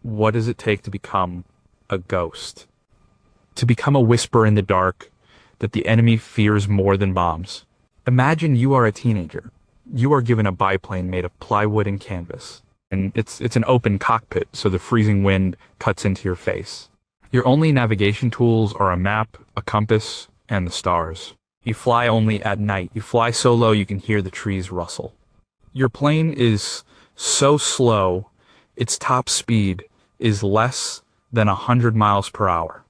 What does it take to become a ghost? To become a whisper in the dark that the enemy fears more than bombs. Imagine you are a teenager. You are given a biplane made of plywood and canvas. And it's an open cockpit, so the freezing wind cuts into your face. Your only navigation tools are a map, a compass, and the stars. You fly only at night. You fly so low you can hear the trees rustle. Your plane is so slow, its top speed is less than 100 miles per hour.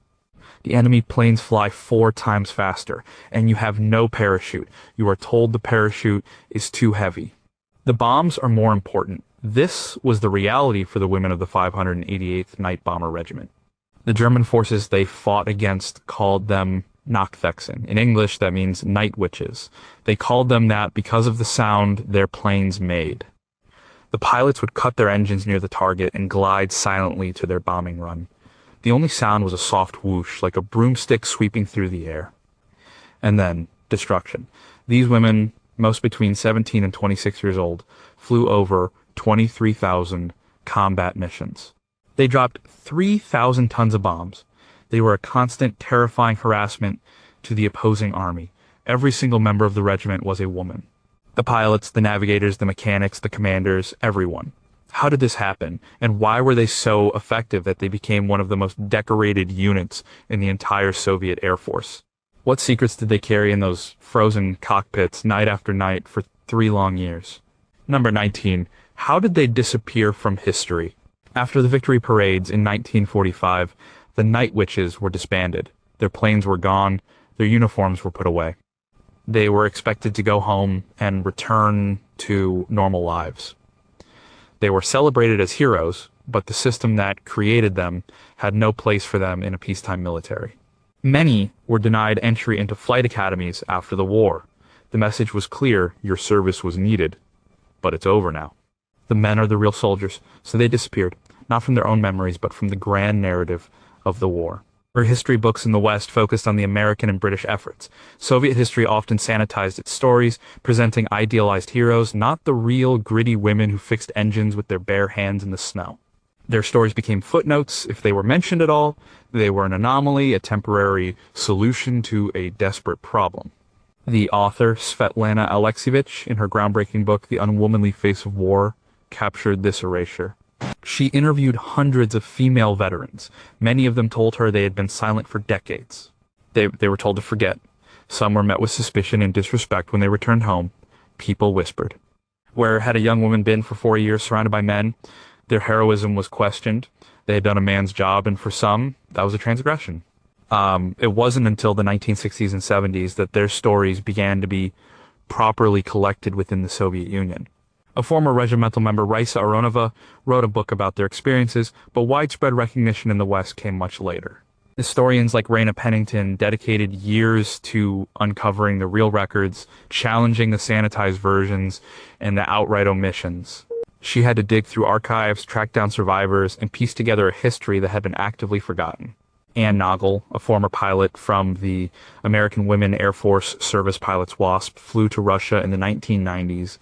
The enemy planes fly 4 times faster, and you have no parachute. You are told the parachute is too heavy. The bombs are more important. This was the reality for the women of the 588th Night Bomber Regiment. The German forces they fought against called them Nachthexen. In English, that means night witches. They called them that because of the sound their planes made. The pilots would cut their engines near the target and glide silently to their bombing run. The only sound was a soft whoosh, like a broomstick sweeping through the air. And then, destruction. These women, most between 17 and 26 years old, flew over 23,000 combat missions. They dropped 3,000 tons of bombs. They were a constant, terrifying harassment to the opposing army. Every single member of the regiment was a woman. The pilots, the navigators, the mechanics, the commanders, everyone. How did this happen? And why were they so effective that they became one of the most decorated units in the entire Soviet Air Force? What secrets did they carry in those frozen cockpits night after night for 3 long years? Number 19. How did they disappear from history? After the victory parades in 1945, the Night Witches were disbanded. Their planes were gone. Their uniforms were put away. They were expected to go home and return to normal lives. They were celebrated as heroes, but the system that created them had no place for them in a peacetime military. Many were denied entry into flight academies after the war. The message was clear: your service was needed, but it's over now. The men are the real soldiers, so they disappeared, not from their own memories, but from the grand narrative of the war. Our history books in the West focused on the American and British efforts. Soviet history often sanitized its stories, presenting idealized heroes, not the real gritty women who fixed engines with their bare hands in the snow. Their stories became footnotes. If they were mentioned at all, they were an anomaly, a temporary solution to a desperate problem. The author, Svetlana Alexievich, in her groundbreaking book, The Unwomanly Face of War, captured this erasure. She interviewed hundreds of female veterans. Many of them told her they had been silent for decades. They were told to forget. Some were met with suspicion and disrespect when they returned home. People whispered. Where had a young woman been for 4 years surrounded by men? Their heroism was questioned. They had done a man's job, and for some, that was a transgression. It wasn't until the 1960s and 70s that their stories began to be properly collected within the Soviet Union. A former regimental member, Raisa Aronova, wrote a book about their experiences, but widespread recognition in the West came much later. Historians like Raina Pennington dedicated years to uncovering the real records, challenging the sanitized versions, and the outright omissions. She had to dig through archives, track down survivors, and piece together a history that had been actively forgotten. Ann Noggle, a former pilot from the American Women Air Force Service Pilots WASP, flew to Russia in the 1990s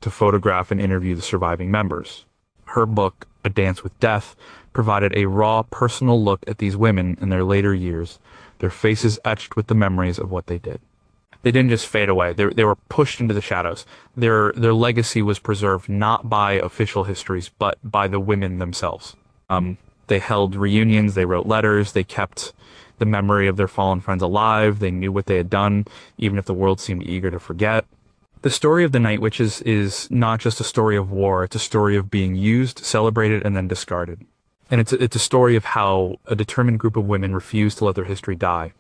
to photograph and interview the surviving members. Her book, A Dance with Death, provided a raw, personal look at these women in their later years, their faces etched with the memories of what they did. They didn't just fade away. They were pushed into the shadows. Their legacy was preserved not by official histories, but by the women themselves. They held reunions, they wrote letters, they kept the memory of their fallen friends alive, they knew what they had done, even if the world seemed eager to forget. The story of the Night Witches is not just a story of war, it's a story of being used, celebrated, and then discarded. And it's a story of how a determined group of women refused to let their history die.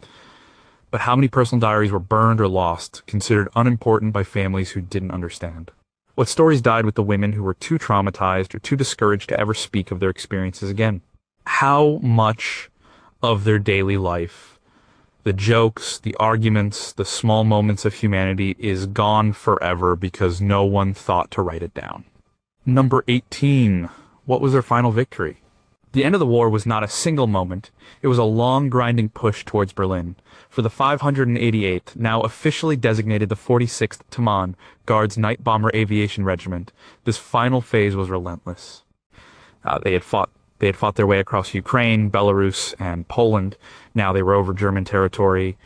But how many personal diaries were burned or lost, considered unimportant by families who didn't understand? What stories died with the women who were too traumatized or too discouraged to ever speak of their experiences again? How much of their daily life, the jokes, the arguments, the small moments of humanity is gone forever because no one thought to write it down? Number 18. What was their final victory? The end of the war was not a single moment. It was a long, grinding push towards Berlin. For the 588th, now officially designated the 46th Taman Guards Night Bomber Aviation Regiment, this final phase was relentless. They had fought They had fought their way across Ukraine, Belarus, and Poland. Now they were over German territory.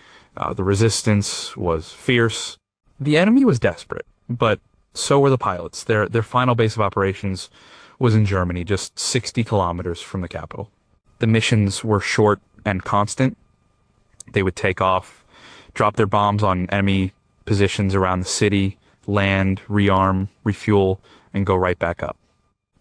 The resistance was fierce. The enemy was desperate, but so were the pilots. Their final base of operations was in Germany, just 60 kilometers from the capital. The missions were short and constant. They would take off, drop their bombs on enemy positions around the city, land, rearm, refuel, and go right back up.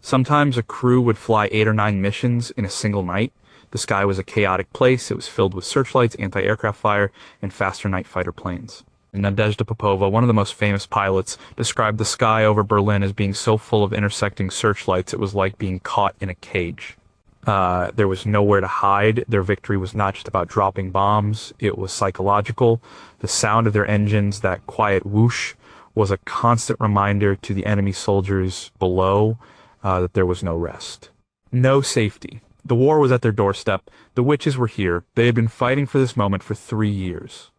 Sometimes a crew would fly 8 or 9 missions in a single night. The sky was a chaotic place. It was filled with searchlights, anti-aircraft fire, and faster night fighter planes. Nadezhda Popova, one of the most famous pilots, described the sky over Berlin as being so full of intersecting searchlights it was like being caught in a cage. There was nowhere to hide. Their victory was not just about dropping bombs, it was psychological. The sound of their engines, that quiet whoosh, was a constant reminder to the enemy soldiers below that there was no rest. No safety. The war was at their doorstep. The witches were here. They had been fighting for this moment for 3 years.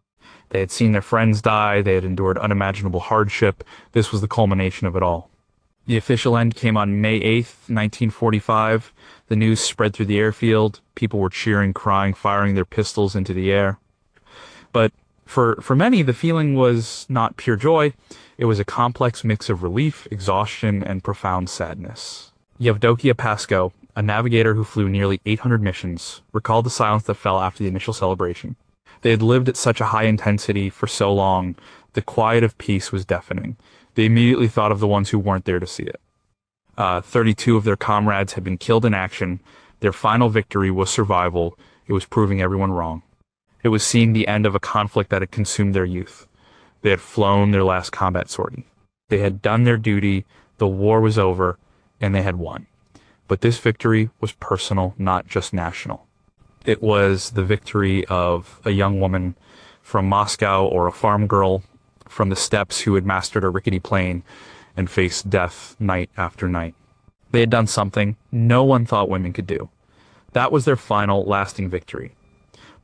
They had seen their friends die. They had endured unimaginable hardship. This was the culmination of it all. The official end came on May 8th, 1945. The news spread through the airfield. People were cheering, crying, firing their pistols into the air. But for many, the feeling was not pure joy. It was a complex mix of relief, exhaustion, and profound sadness. Yevdokia Pasko, a navigator who flew nearly 800 missions, recalled the silence that fell after the initial celebration. They had lived at such a high intensity for so long, the quiet of peace was deafening. They immediately thought of the ones who weren't there to see it. 32 of their comrades had been killed in action. Their final victory was survival. It was proving everyone wrong. It was seeing the end of a conflict that had consumed their youth. They had flown their last combat sortie. They had done their duty, the war was over, and they had won. But this victory was personal, not just national. It was the victory of a young woman from Moscow or a farm girl from the steppes who had mastered a rickety plane and faced death night after night. They had done something no one thought women could do. That was their final, lasting victory.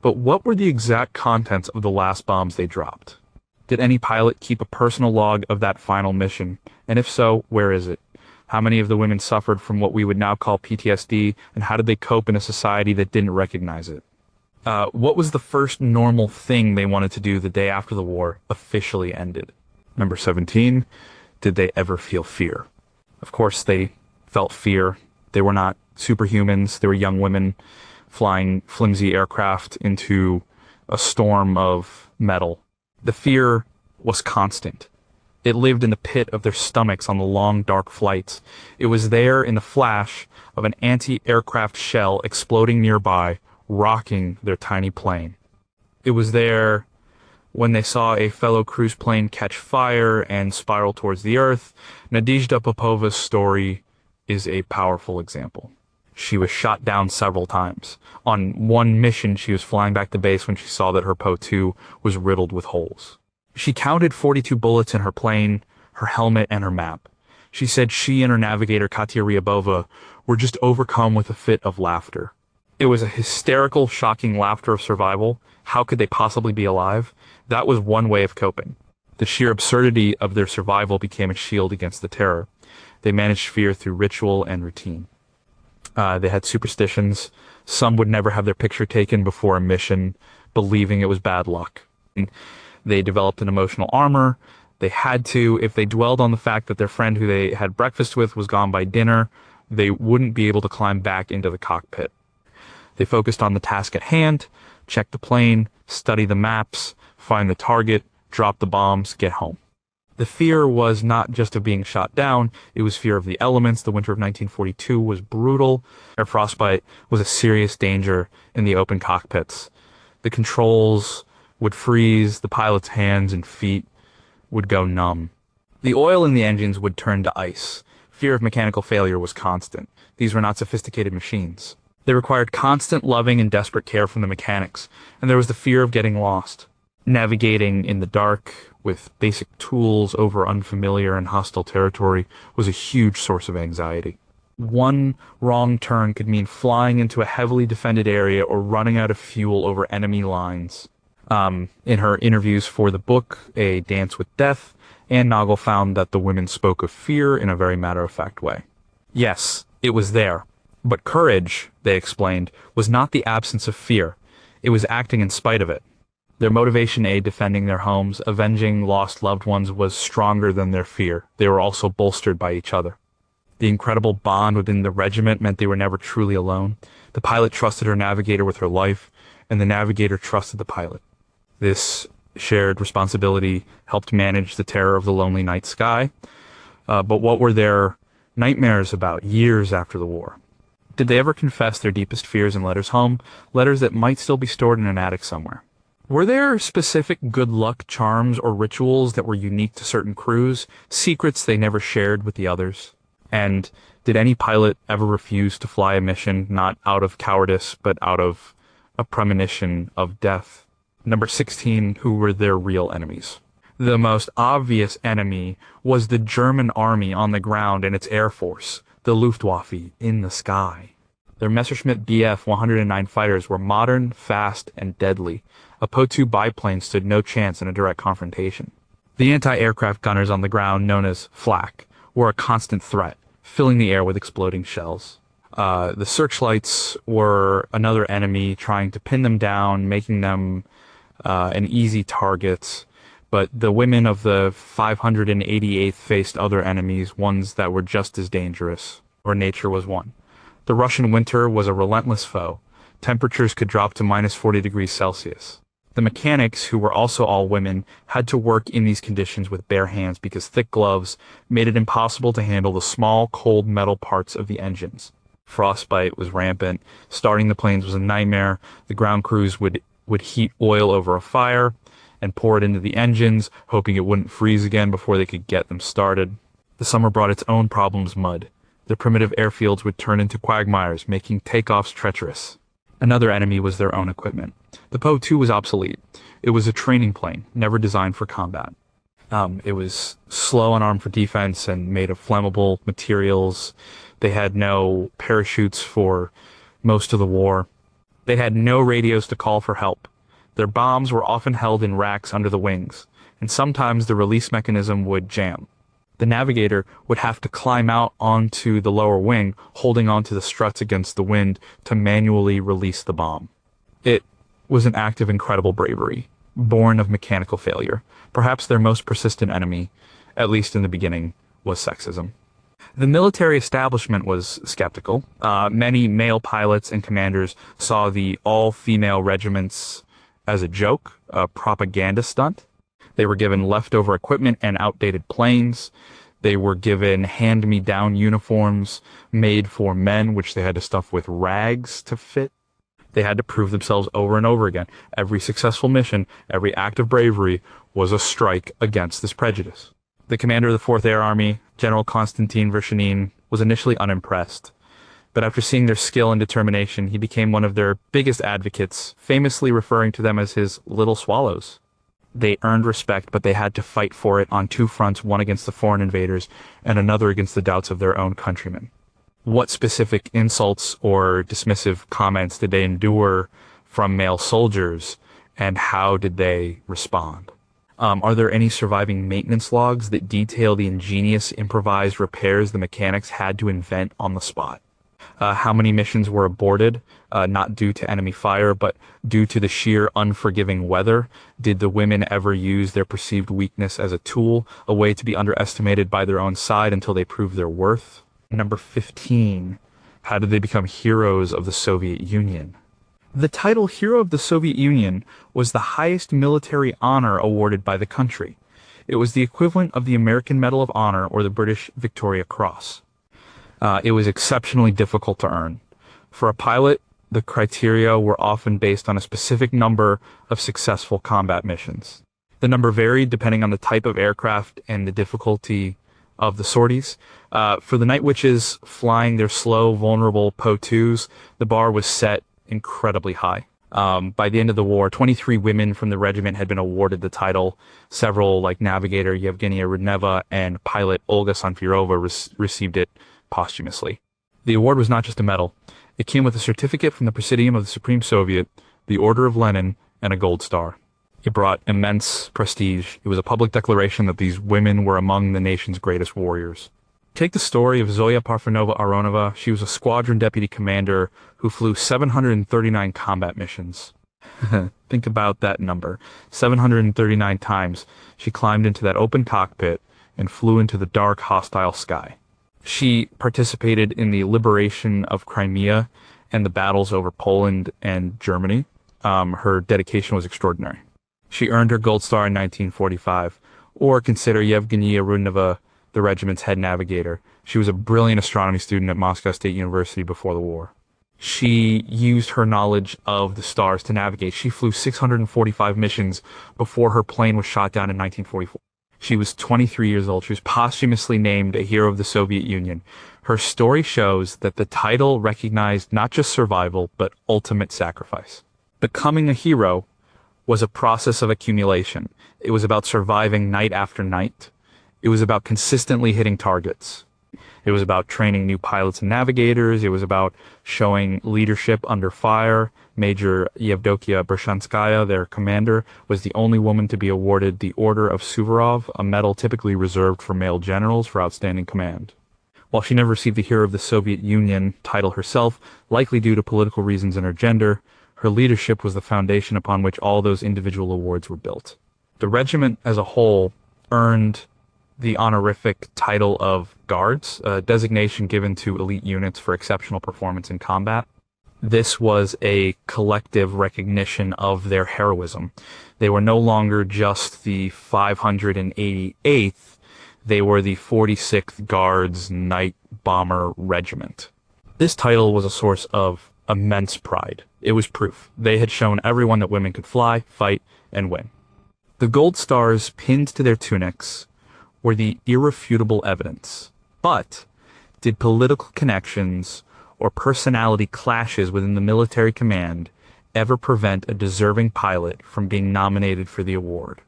But what were the exact contents of the last bombs they dropped? Did any pilot keep a personal log of that final mission? And if so, where is it? How many of the women suffered from what we would now call PTSD, and how did they cope in a society that didn't recognize it? What was the first normal thing they wanted to do the day after the war officially ended? Number 17, did they ever feel fear? Of course, they felt fear. They were not superhumans. They were young women flying flimsy aircraft into a storm of metal. The fear was constant. It lived in the pit of their stomachs on the long, dark flights. It was there in the flash of an anti-aircraft shell exploding nearby, rocking their tiny plane. It was there when they saw a fellow cruise plane catch fire and spiral towards the earth. Nadezhda Popova's story is a powerful example. She was shot down several times. On one mission, she was flying back to base when she saw that her Po-2 was riddled with holes. She counted 42 bullets in her plane, her helmet, and her map. She said she and her navigator, Katya Ryabova, were just overcome with a fit of laughter. It was a hysterical, shocking laughter of survival. How could they possibly be alive? That was one way of coping. The sheer absurdity of their survival became a shield against the terror. They managed fear through ritual and routine. They had superstitions. Some would never have their picture taken before a mission, believing it was bad luck. They developed an emotional armor. They had to. If they dwelled on the fact that their friend who they had breakfast with was gone by dinner, they wouldn't be able to climb back into the cockpit. They focused on the task at hand, check the plane, study the maps, find the target, drop the bombs, get home. The fear was not just of being shot down, it was fear of the elements. The winter of 1942 was brutal. Air frostbite was a serious danger in the open cockpits. The controls would freeze, the pilot's hands and feet would go numb. The oil in the engines would turn to ice. Fear of mechanical failure was constant. These were not sophisticated machines. They required constant loving and desperate care from the mechanics, and there was the fear of getting lost. Navigating in the dark with basic tools over unfamiliar and hostile territory was a huge source of anxiety. One wrong turn could mean flying into a heavily defended area or running out of fuel over enemy lines. In her interviews for the book, A Dance with Death, Anne Noggle found that the women spoke of fear in a very matter-of-fact way. Yes, it was there, But courage, they explained, was not the absence of fear. It was acting in spite of it. Their motivation aid defending their homes, avenging lost loved ones was stronger than their fear. They were also bolstered by each other. The incredible bond within the regiment meant they were never truly alone. The pilot trusted her navigator with her life, and the navigator trusted the pilot. This shared responsibility helped manage the terror of the lonely night sky. But what were their nightmares about years after the war? Did they ever confess their deepest fears in letters home, letters that might still be stored in an attic somewhere? Were there specific good luck charms or rituals that were unique to certain crews, secrets they never shared with the others? And did any pilot ever refuse to fly a mission, not out of cowardice, but out of a premonition of death? Number 16, who were their real enemies? The most obvious enemy was the German army on the ground and its air force, the Luftwaffe in the sky. Their Messerschmitt Bf 109 fighters were modern, fast, and deadly. A Po-2 biplane stood no chance in a direct confrontation. The anti-aircraft gunners on the ground, known as flak, were a constant threat, filling the air with exploding shells. The searchlights were another enemy, trying to pin them down, making them an easy target. But the women of the 588th faced other enemies, ones that were just as dangerous, or nature was one. The Russian winter was a relentless foe. Temperatures could drop to minus 40 degrees Celsius. The mechanics, who were also all women, had to work in these conditions with bare hands because thick gloves made it impossible to handle the small, cold metal parts of the engines. Frostbite was rampant. Starting the planes was a nightmare. The ground crews would heat oil over a fire and pour it into the engines, hoping it wouldn't freeze again before they could get them started. The summer brought its own problems: mud. The primitive airfields would turn into quagmires, making takeoffs treacherous. Another enemy was their own equipment. The Po-2 was obsolete. It was a training plane, never designed for combat. It was slow and armed for defense and made of flammable materials. They had no parachutes for most of the war. They had no radios to call for help. Their bombs were often held in racks under the wings, and sometimes the release mechanism would jam. The navigator would have to climb out onto the lower wing, holding onto the struts against the wind to manually release the bomb. It was an act of incredible bravery, born of mechanical failure. Perhaps their most persistent enemy, at least in the beginning, was sexism. The military establishment was skeptical. Many male pilots and commanders saw the all-female regiments as a joke, a propaganda stunt. They were given leftover equipment and outdated planes. They were given hand-me-down uniforms made for men, which they had to stuff with rags to fit. They had to prove themselves over and over again. Every successful mission, every act of bravery was a strike against this prejudice. The commander of the 4th Air Army, General Konstantin Vershinin, was initially unimpressed. But after seeing their skill and determination, he became one of their biggest advocates, famously referring to them as his little swallows. They earned respect, but they had to fight for it on two fronts, one against the foreign invaders and another against the doubts of their own countrymen. What specific insults or dismissive comments did they endure from male soldiers, and how did they respond? Are there any surviving maintenance logs that detail the ingenious improvised repairs the mechanics had to invent on the spot? How many missions were aborted, not due to enemy fire, but due to the sheer unforgiving weather? Did the women ever use their perceived weakness as a tool, a way to be underestimated by their own side until they proved their worth? Number 15. How did they become heroes of the Soviet Union? The title Hero of the Soviet Union was the highest military honor awarded by the country. It was the equivalent of the American Medal of Honor or the British Victoria Cross. It was exceptionally difficult to earn. For a pilot, the criteria were often based on a specific number of successful combat missions. The number varied depending on the type of aircraft and the difficulty of the sorties. For the Night Witches flying their slow, vulnerable Po-2s, the bar was set incredibly high. By the end of the war, 23 women from the regiment had been awarded the title. Several, like navigator Yevgenia Rudneva and pilot Olga Sanfirova, received it posthumously. The award was not just a medal. It came with a certificate from the Presidium of the Supreme Soviet, the Order of Lenin, and a gold star. It brought immense prestige. It was a public declaration that these women were among the nation's greatest warriors. Take the story of Zoya Parfenova Aronova. She was a squadron deputy commander who flew 739 combat missions. Think about that number. 739 times she climbed into that open cockpit and flew into the dark, hostile sky. She participated in the liberation of Crimea and the battles over Poland and Germany. Her dedication was extraordinary. She earned her Gold Star in 1945. Or consider Yevgenia Rudneva, the regiment's head navigator. She was a brilliant astronomy student at Moscow State University before the war. She used her knowledge of the stars to navigate. She flew 645 missions before her plane was shot down in 1944. She was 23 years old. She was posthumously named a hero of the Soviet Union. Her story shows that the title recognized not just survival, but ultimate sacrifice. Becoming a hero was a process of accumulation. It was about surviving night after night. It was about consistently hitting targets. It was about training new pilots and navigators. It was about showing leadership under fire. Major Yevdokia Bershanskaya, their commander, was the only woman to be awarded the Order of Suvorov, a medal typically reserved for male generals for outstanding command. While she never received the Hero of the Soviet Union title herself, likely due to political reasons and her gender, her leadership was the foundation upon which all those individual awards were built. The regiment as a whole earned the honorific title of Guards, a designation given to elite units for exceptional performance in combat. This was a collective recognition of their heroism. They were no longer just the 588th, they were the 46th Guards Night Bomber Regiment. This title was a source of immense pride. It was proof. They had shown everyone that women could fly, fight, and win. The gold stars pinned to their tunics were the irrefutable evidence. But did political connections or personality clashes within the military command ever prevent a deserving pilot from being nominated for the award?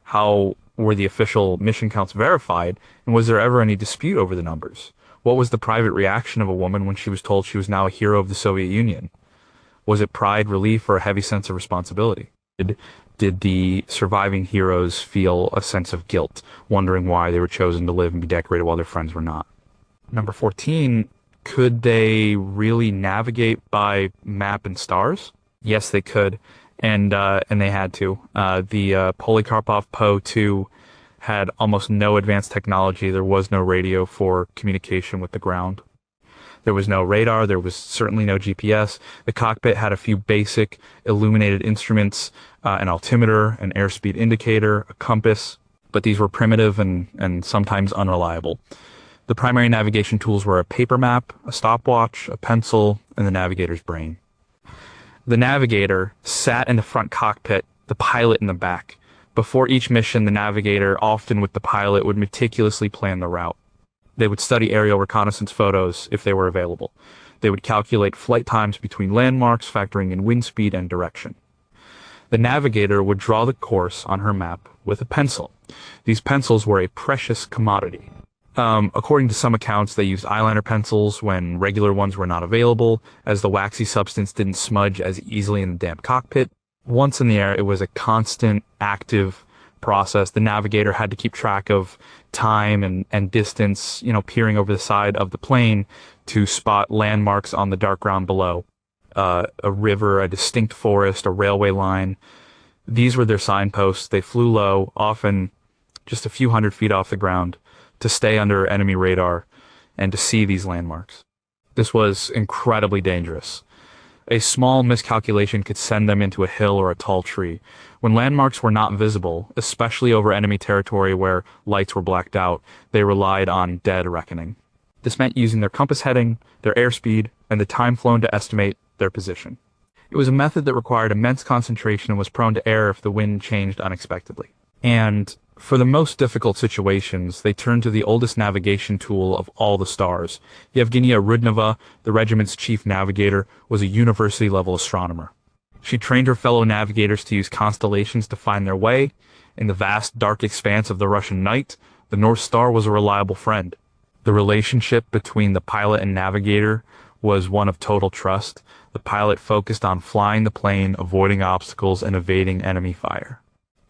How were the official mission counts verified, and was there ever any dispute over the numbers? What was the private reaction of a woman when she was told she was now a hero of the Soviet Union? Was it pride, relief, or a heavy sense of responsibility? Did the surviving heroes feel a sense of guilt, wondering why they were chosen to live and be decorated while their friends were not? Number 14, could they really navigate by map and stars? Yes, they could, and they had to. The Polikarpov Po-2 had almost no advanced technology. There was no radio for communication with the ground. There was no radar. There was certainly no GPS. The cockpit had a few basic illuminated instruments, an altimeter, an airspeed indicator, a compass, but these were primitive and sometimes unreliable. The primary navigation tools were a paper map, a stopwatch, a pencil, and the navigator's brain. The navigator sat in the front cockpit, the pilot in the back. Before each mission, the navigator, often with the pilot, would meticulously plan the route. They would study aerial reconnaissance photos if they were available. They would calculate flight times between landmarks, factoring in wind speed and direction. The navigator would draw the course on her map with a pencil. These pencils were a precious commodity. According to some accounts, they used eyeliner pencils when regular ones were not available, as the waxy substance didn't smudge as easily in the damp cockpit. Once in the air, it was a constant, active process. The navigator had to keep track of time and distance, peering over the side of the plane to spot landmarks on the dark ground below. A river, a distinct forest, a railway line. These were their signposts. They flew low, often just a few hundred feet off the ground, to stay under enemy radar and to see these landmarks. This was incredibly dangerous. A small miscalculation could send them into a hill or a tall tree. When landmarks were not visible, especially over enemy territory where lights were blacked out, they relied on dead reckoning. This meant using their compass heading, their airspeed, and the time flown to estimate their position. It was a method that required immense concentration and was prone to error if the wind changed unexpectedly. And for the most difficult situations, they turned to the oldest navigation tool of all the stars. Yevgenia Rudneva, the regiment's chief navigator, was a university-level astronomer. She trained her fellow navigators to use constellations to find their way. In the vast, dark expanse of the Russian night, the North Star was a reliable friend. The relationship between the pilot and navigator was one of total trust. The pilot focused on flying the plane, avoiding obstacles, and evading enemy fire.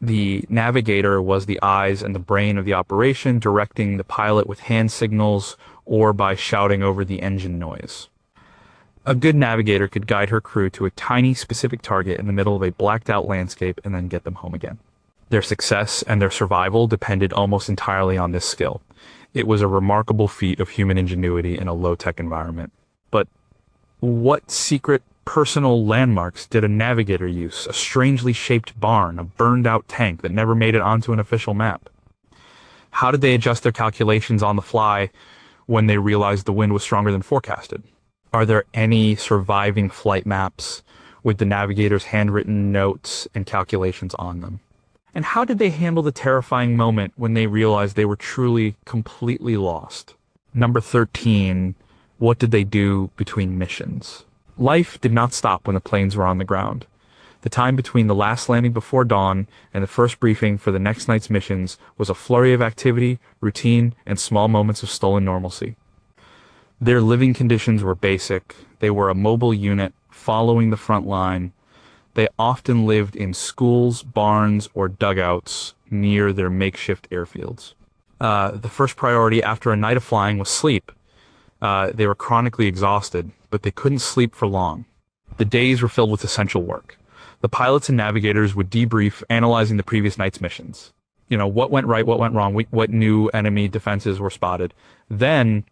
The navigator was the eyes and the brain of the operation, directing the pilot with hand signals or by shouting over the engine noise. A good navigator could guide her crew to a tiny specific target in the middle of a blacked-out landscape and then get them home again. Their success and their survival depended almost entirely on this skill. It was a remarkable feat of human ingenuity in a low-tech environment. But what secret personal landmarks did a navigator use? A strangely shaped barn, a burned-out tank that never made it onto an official map. How did they adjust their calculations on the fly when they realized the wind was stronger than forecasted? Are there any surviving flight maps with the navigator's handwritten notes and calculations on them? And how did they handle the terrifying moment when they realized they were truly, completely lost? Number 13, what did they do between missions? Life did not stop when the planes were on the ground. The time between the last landing before dawn and the first briefing for the next night's missions was a flurry of activity, routine, and small moments of stolen normalcy. Their living conditions were basic. They were a mobile unit following the front line. They often lived in schools, barns, or dugouts near their makeshift airfields. The first priority after a night of flying was sleep. They were chronically exhausted, but they couldn't sleep for long. The days were filled with essential work. The pilots and navigators would debrief, analyzing the previous night's missions. What went right, what went wrong, what new enemy defenses were spotted. Then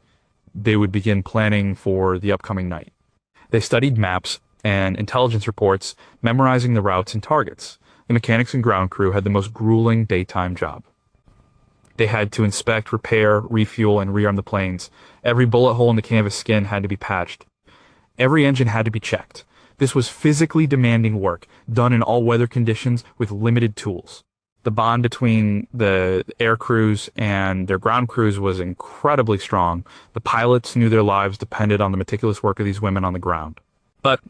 they would begin planning for the upcoming night. They studied maps and intelligence reports, memorizing the routes and targets. The mechanics and ground crew had the most grueling daytime job. They had to inspect, repair, refuel, and rearm the planes. Every bullet hole in the canvas skin had to be patched. Every engine had to be checked. This was physically demanding work, done in all weather conditions with limited tools. The bond between the air crews and their ground crews was incredibly strong. The pilots knew their lives depended on the meticulous work of these women on the ground. But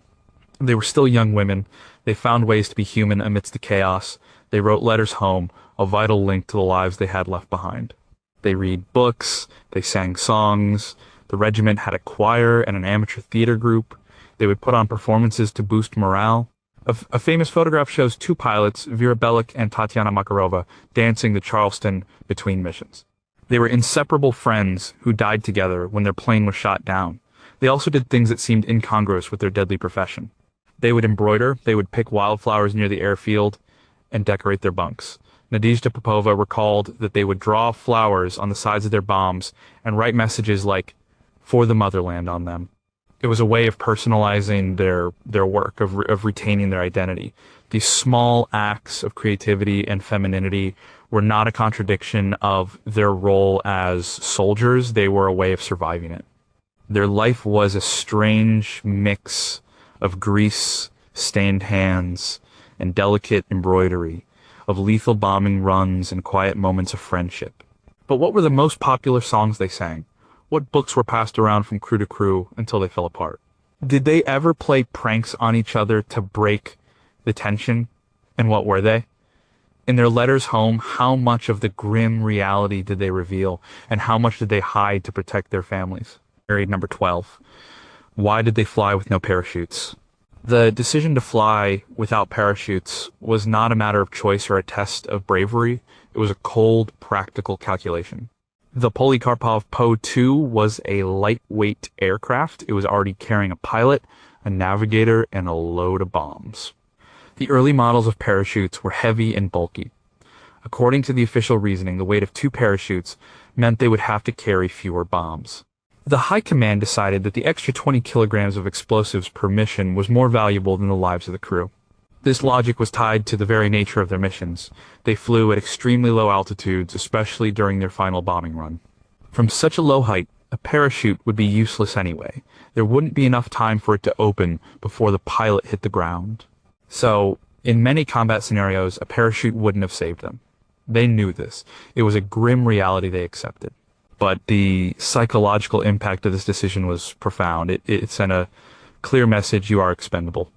they were still young women. They found ways to be human amidst the chaos. They wrote letters home, a vital link to the lives they had left behind. They read books. They sang songs. The regiment had a choir and an amateur theater group. They would put on performances to boost morale. A famous photograph shows two pilots, Vera Bellick and Tatiana Makarova, dancing the Charleston between missions. They were inseparable friends who died together when their plane was shot down. They also did things that seemed incongruous with their deadly profession. They would embroider, they would pick wildflowers near the airfield, and decorate their bunks. Nadezhda Popova recalled that they would draw flowers on the sides of their bombs and write messages like, "For the motherland" on them. It was a way of personalizing their work, of retaining their identity. These small acts of creativity and femininity were not a contradiction of their role as soldiers. They were a way of surviving it. Their life was a strange mix of grease, stained hands, and delicate embroidery, of lethal bombing runs and quiet moments of friendship. But what were the most popular songs they sang? What books were passed around from crew to crew until they fell apart? Did they ever play pranks on each other to break the tension? And what were they? In their letters home, how much of the grim reality did they reveal, and how much did they hide to protect their families? Number 12. Why did they fly with no parachutes? The decision to fly without parachutes was not a matter of choice or a test of bravery. It was a cold, practical calculation. The Polikarpov Po-2 was a lightweight aircraft. It was already carrying a pilot, a navigator, and a load of bombs. The early models of parachutes were heavy and bulky. According to the official reasoning, the weight of 2 parachutes meant they would have to carry fewer bombs. The High Command decided that the extra 20 kilograms of explosives per mission was more valuable than the lives of the crew. This logic was tied to the very nature of their missions. They flew at extremely low altitudes, especially during their final bombing run. From such a low height, a parachute would be useless anyway. There wouldn't be enough time for it to open before the pilot hit the ground. So, in many combat scenarios, a parachute wouldn't have saved them. They knew this. It was a grim reality they accepted. But the psychological impact of this decision was profound. It sent a clear message: you are expendable.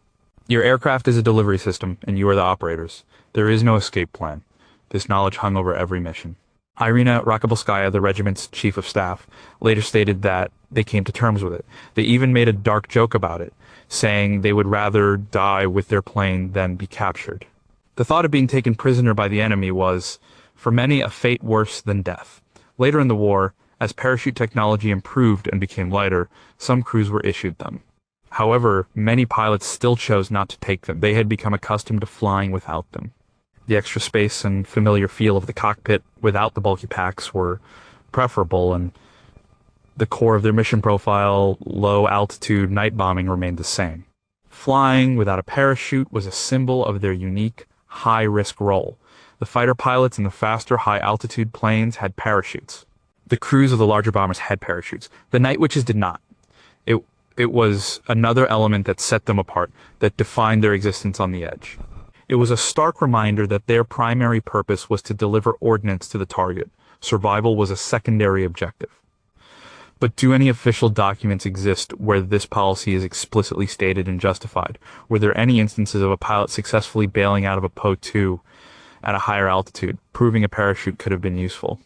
Your aircraft is a delivery system, and you are the operators. There is no escape plan. This knowledge hung over every mission. Irina Rakobelskaya, the regiment's chief of staff, later stated that they came to terms with it. They even made a dark joke about it, saying they would rather die with their plane than be captured. The thought of being taken prisoner by the enemy was, for many, a fate worse than death. Later in the war, as parachute technology improved and became lighter, some crews were issued them. However, many pilots still chose not to take them. They had become accustomed to flying without them. The extra space and familiar feel of the cockpit without the bulky packs were preferable, and the core of their mission profile, low-altitude night bombing, remained the same. Flying without a parachute was a symbol of their unique, high-risk role. The fighter pilots in the faster, high-altitude planes had parachutes. The crews of the larger bombers had parachutes. The Night Witches did not. It was another element that set them apart, that defined their existence on the edge. It was a stark reminder that their primary purpose was to deliver ordnance to the target. Survival was a secondary objective. But do any official documents exist where this policy is explicitly stated and justified? Were there any instances of a pilot successfully bailing out of a Po-2 at a higher altitude, proving a parachute could have been useful?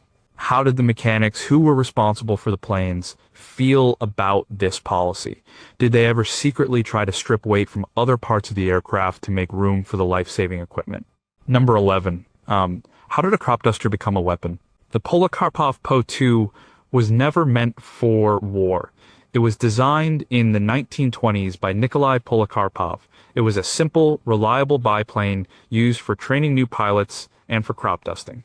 How did the mechanics who were responsible for the planes feel about this policy? Did they ever secretly try to strip weight from other parts of the aircraft to make room for the life-saving equipment? Number 11. How did a crop duster become a weapon? The Polikarpov Po-2 was never meant for war. It was designed in the 1920s by Nikolai Polikarpov. It was a simple, reliable biplane used for training new pilots and for crop dusting.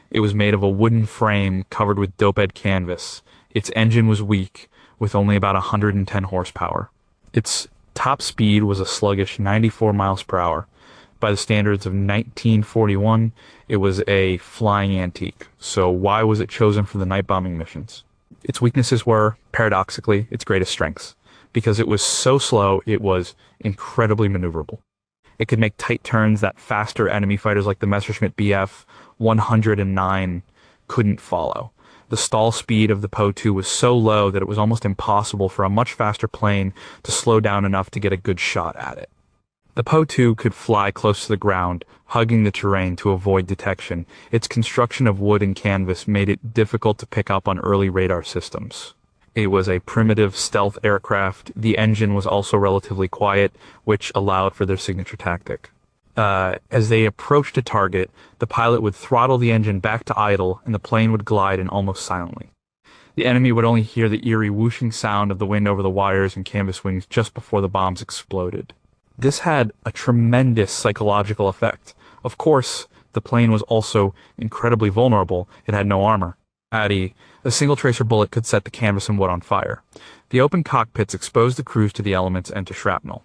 It was made of a wooden frame covered with dope-ed canvas. Its engine was weak, with only about 110 horsepower. Its top speed was a sluggish 94 miles per hour. By the standards of 1941, it was a flying antique. So why was it chosen for the night bombing missions? Its weaknesses were, paradoxically, its greatest strengths. Because it was so slow, it was incredibly maneuverable. It could make tight turns that faster enemy fighters like the Messerschmitt Bf 109 couldn't follow. The stall speed of the Po-2 was so low that it was almost impossible for a much faster plane to slow down enough to get a good shot at it. The Po-2 could fly close to the ground, hugging the terrain to avoid detection. Its construction of wood and canvas made it difficult to pick up on early radar systems. It was a primitive stealth aircraft. The engine was also relatively quiet, which allowed for their signature tactic. As they approached a target, the pilot would throttle the engine back to idle, and the plane would glide in almost silently. The enemy would only hear the eerie whooshing sound of the wind over the wires and canvas wings just before the bombs exploded. This had a tremendous psychological effect. Of course, the plane was also incredibly vulnerable. It had no armor. A single tracer bullet could set the canvas and wood on fire. The open cockpits exposed the crews to the elements and to shrapnel.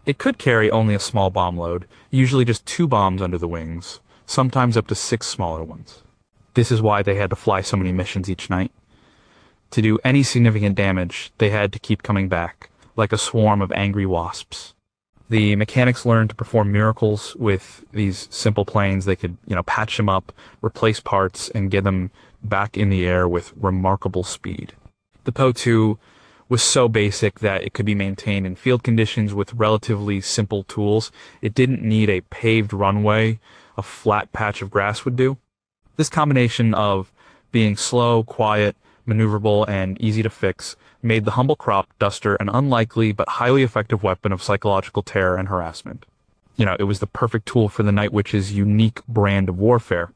It could carry only a small bomb load, usually just 2 bombs under the wings, sometimes up to 6 smaller ones. This is why they had to fly so many missions each night. To do any significant damage, they had to keep coming back, like a swarm of angry wasps. The mechanics learned to perform miracles with these simple planes. They could, patch them up, replace parts, and get them back in the air with remarkable speed. The Po-2 was so basic that it could be maintained in field conditions with relatively simple tools. It didn't need a paved runway. A flat patch of grass would do. This combination of being slow, quiet, maneuverable, and easy to fix made the humble crop duster an unlikely but highly effective weapon of psychological terror and harassment. It was the perfect tool for the Night Witch's unique brand of warfare.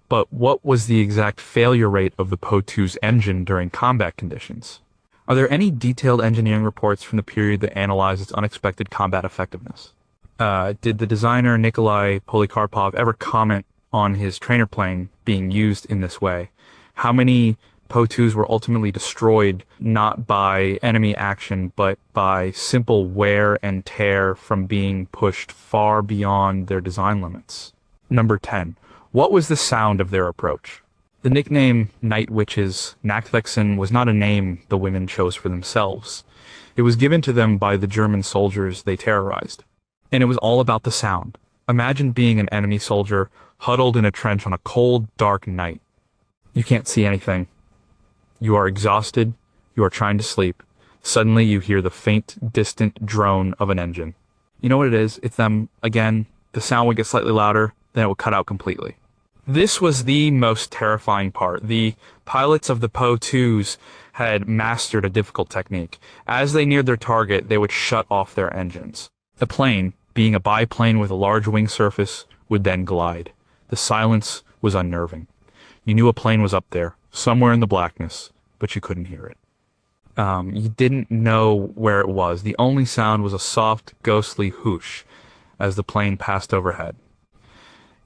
But what was the exact failure rate of the Po-2's engine during combat conditions? Are there any detailed engineering reports from the period that analyze its unexpected combat effectiveness? Did the designer Nikolai Polikarpov ever comment on his trainer plane being used in this way? How many Po-2s were ultimately destroyed not by enemy action, but by simple wear and tear from being pushed far beyond their design limits? Number 10. What was the sound of their approach? The nickname Night Witches, Nachtwechseln, was not a name the women chose for themselves. It was given to them by the German soldiers they terrorized. And it was all about the sound. Imagine being an enemy soldier huddled in a trench on a cold, dark night. You can't see anything. You are exhausted. You are trying to sleep. Suddenly you hear the faint, distant drone of an engine. You know what it is? It's them again. The sound would get slightly louder, then it would cut out completely. This was the most terrifying part. The pilots of the Po-2s had mastered a difficult technique. As they neared their target, they would shut off their engines. The plane, being a biplane with a large wing surface, would then glide. The silence was unnerving. You knew a plane was up there, somewhere in the blackness, but you couldn't hear it. You didn't know where it was. The only sound was a soft, ghostly whoosh as the plane passed overhead.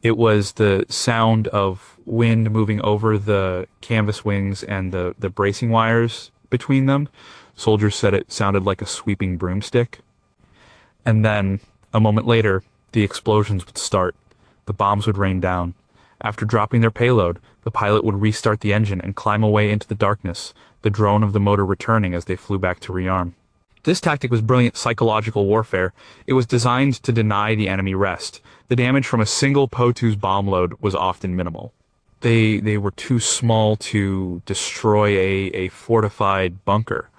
It was the sound of wind moving over the canvas wings and the bracing wires between them. Soldiers said it sounded like a sweeping broomstick. And then, a moment later, the explosions would start. The bombs would rain down. After dropping their payload, the pilot would restart the engine and climb away into the darkness, the drone of the motor returning as they flew back to rearm. This tactic was brilliant psychological warfare. It was designed to deny the enemy rest. The damage from a single Po-2's bomb load was often minimal. They were too small to destroy a fortified bunker,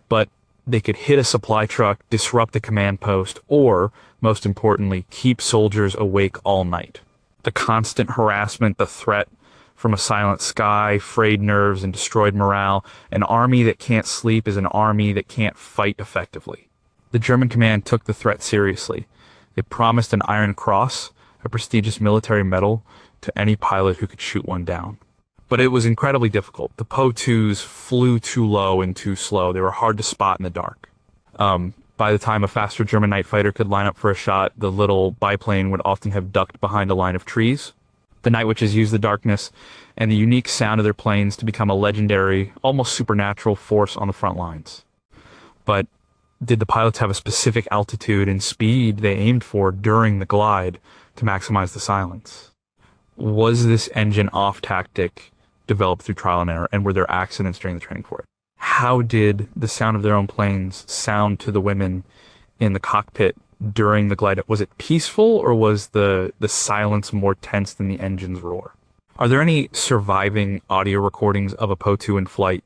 but they could hit a supply truck, disrupt a command post, or, most importantly, keep soldiers awake all night. The constant harassment, the threat from a silent sky, frayed nerves, and destroyed morale. An army that can't sleep is an army that can't fight effectively. The German command took the threat seriously. They promised an Iron Cross, a prestigious military medal, to any pilot who could shoot one down. But it was incredibly difficult. The Po-2s flew too low and too slow. They were hard to spot in the dark. By the time a faster German night fighter could line up for a shot, the little biplane would often have ducked behind a line of trees. The Night Witches used the darkness and the unique sound of their planes to become a legendary, almost supernatural force on the front lines. But did the pilots have a specific altitude and speed they aimed for during the glide to maximize the silence? Was this engine off tactic developed through trial and error, and were there accidents during the training for it? How did the sound of their own planes sound to the women in the cockpit during the glide? Was it peaceful, or was the silence more tense than the engine's roar? Are there any surviving audio recordings of a Po-2 in flight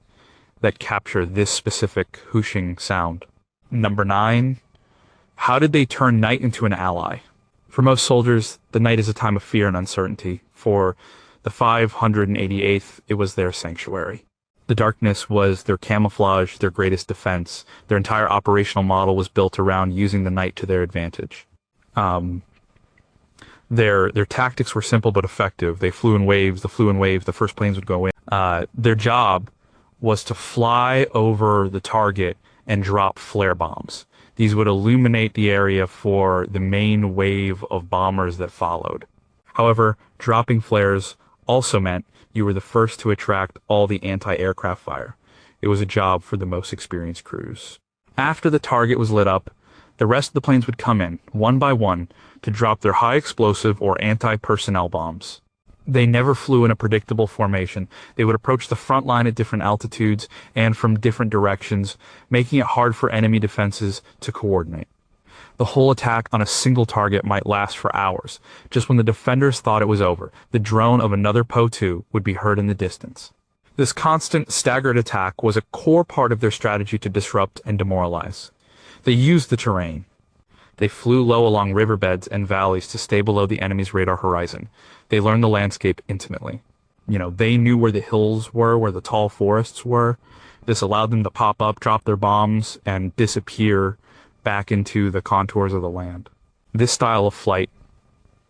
that capture this specific whooshing sound? Number 9, how did they turn night into an ally? For most soldiers, the night is a time of fear and uncertainty. For the 588th, it was their sanctuary. The darkness was their camouflage, their greatest defense. Their entire operational model was built around using the night to their advantage. Their tactics were simple but effective. They flew in waves. The first planes would go in. Their job was to fly over the target and drop flare bombs. These would illuminate the area for the main wave of bombers that followed. However, dropping flares also meant you were the first to attract all the anti-aircraft fire. It was a job for the most experienced crews. After the target was lit up, the rest of the planes would come in, one by one, to drop their high explosive or anti-personnel bombs. They never flew in a predictable formation. They would approach the front line at different altitudes and from different directions, making it hard for enemy defenses to coordinate. The whole attack on a single target might last for hours. Just when the defenders thought it was over, the drone of another Po-2 would be heard in the distance. This constant, staggered attack was a core part of their strategy to disrupt and demoralize. They used the terrain. They flew low along riverbeds and valleys to stay below the enemy's radar horizon. They learned the landscape intimately. They knew where the hills were, where the tall forests were. This allowed them to pop up, drop their bombs, and disappear back into the contours of the land. This style of flight,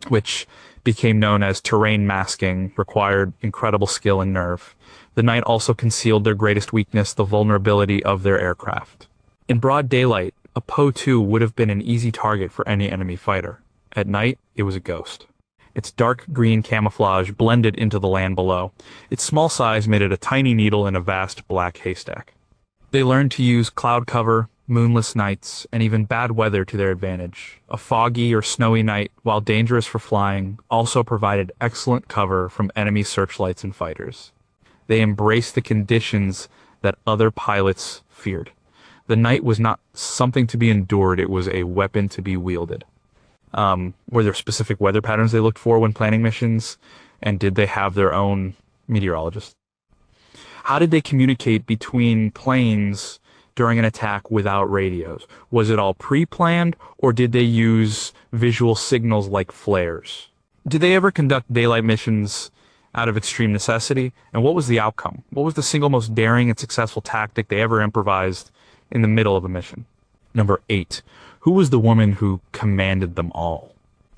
which became known as terrain masking, required incredible skill and nerve. The night also concealed their greatest weakness, the vulnerability of their aircraft. In broad daylight, a Po-2 would have been an easy target for any enemy fighter. At night, it was a ghost. Its dark green camouflage blended into the land below. Its small size made it a tiny needle in a vast black haystack. They learned to use cloud cover, moonless nights, and even bad weather to their advantage. A foggy or snowy night, while dangerous for flying, also provided excellent cover from enemy searchlights and fighters. They embraced the conditions that other pilots feared. The night was not something to be endured, it was a weapon to be wielded. Were there specific weather patterns they looked for when planning missions? And did they have their own meteorologist? How did they communicate between planes during an attack without radios? Was it all pre-planned, or did they use visual signals like flares? Did they ever conduct daylight missions out of extreme necessity? And what was the outcome? What was the single most daring and successful tactic they ever improvised in the middle of a mission? Number 8. Who was the woman who commanded them all?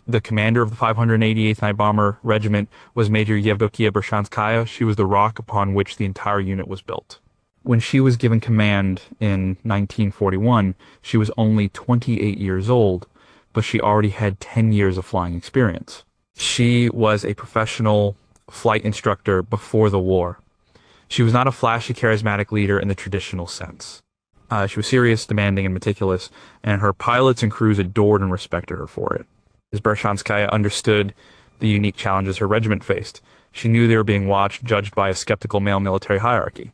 The commander of the 588th Night Bomber Regiment was Major Yevdokia Bershanskaya. She was the rock upon which the entire unit was built. When she was given command in 1941, she was only 28 years old, but she already had 10 years of flying experience. She was a professional flight instructor before the war. She was not a flashy, charismatic leader in the traditional sense. She was serious, demanding, and meticulous, and her pilots and crews adored and respected her for it. As Bershanskaya understood the unique challenges her regiment faced, she knew they were being watched, judged by a skeptical male military hierarchy.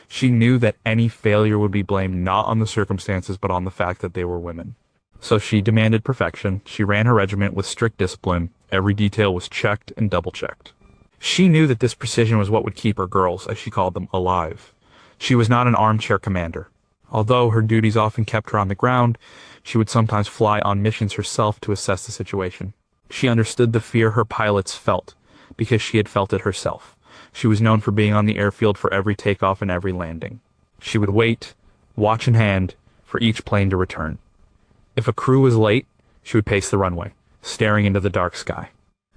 She knew that any failure would be blamed not on the circumstances, but on the fact that they were women. So she demanded perfection. She ran her regiment with strict discipline. Every detail was checked and double-checked. She knew that this precision was what would keep her girls, as she called them, alive. She was not an armchair commander. Although her duties often kept her on the ground, she would sometimes fly on missions herself to assess the situation. She understood the fear her pilots felt, because she had felt it herself. She was known for being on the airfield for every takeoff and every landing. She would wait, watch in hand, for each plane to return. If a crew was late, she would pace the runway, staring into the dark sky.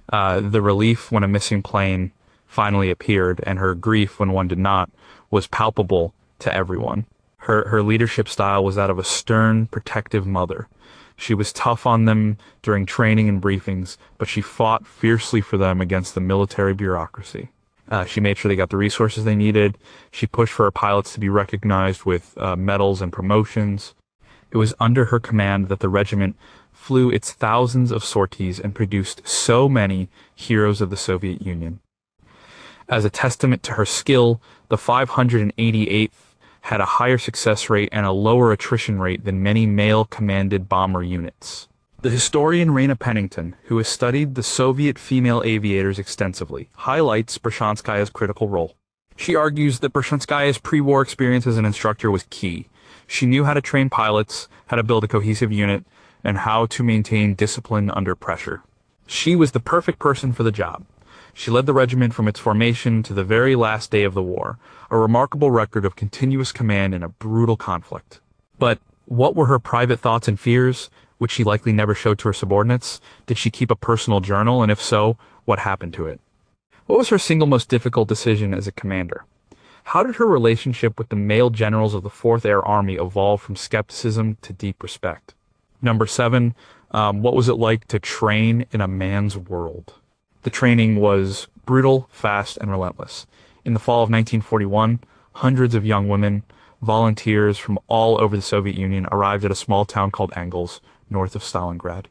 The relief when a missing plane finally appeared, and her grief when one did not, was palpable to everyone. Her leadership style was that of a stern, protective mother. She was tough on them during training and briefings, but she fought fiercely for them against the military bureaucracy. She made sure they got the resources they needed. She pushed for her pilots to be recognized with medals and promotions. It was under her command that the regiment flew its thousands of sorties and produced so many heroes of the Soviet Union. As a testament to her skill, the 588th had a higher success rate and a lower attrition rate than many male-commanded bomber units. The historian Raina Pennington, who has studied the Soviet female aviators extensively, highlights Bershanskaya's critical role. She argues that Bershanskaya's pre-war experience as an instructor was key. She knew how to train pilots, how to build a cohesive unit, and how to maintain discipline under pressure. She was the perfect person for the job. She led the regiment from its formation to the very last day of the war, a remarkable record of continuous command in a brutal conflict. But what were her private thoughts and fears, which she likely never showed to her subordinates? Did she keep a personal journal, and if so, what happened to it? What was her single most difficult decision as a commander? How did her relationship with the male generals of the 4th Air Army evolve from skepticism to deep respect? Number 7, what was it like to train in a man's world? The training was brutal, fast, and relentless. In the fall of 1941, hundreds of young women, volunteers from all over the Soviet Union, arrived at a small town called Engels, north of Stalingrad.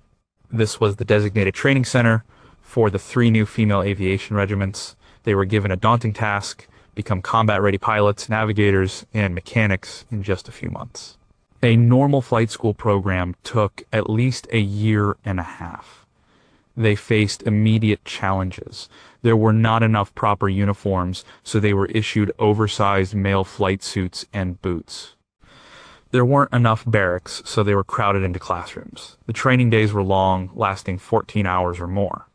This was the designated training center for the 3 new female aviation regiments. They were given a daunting task: become combat-ready pilots, navigators, and mechanics in just a few months. A normal flight school program took at least a year and a half. They faced immediate challenges. There were not enough proper uniforms, so they were issued oversized male flight suits and boots. There weren't enough barracks, so they were crowded into classrooms. The training days were long, lasting 14 hours or more.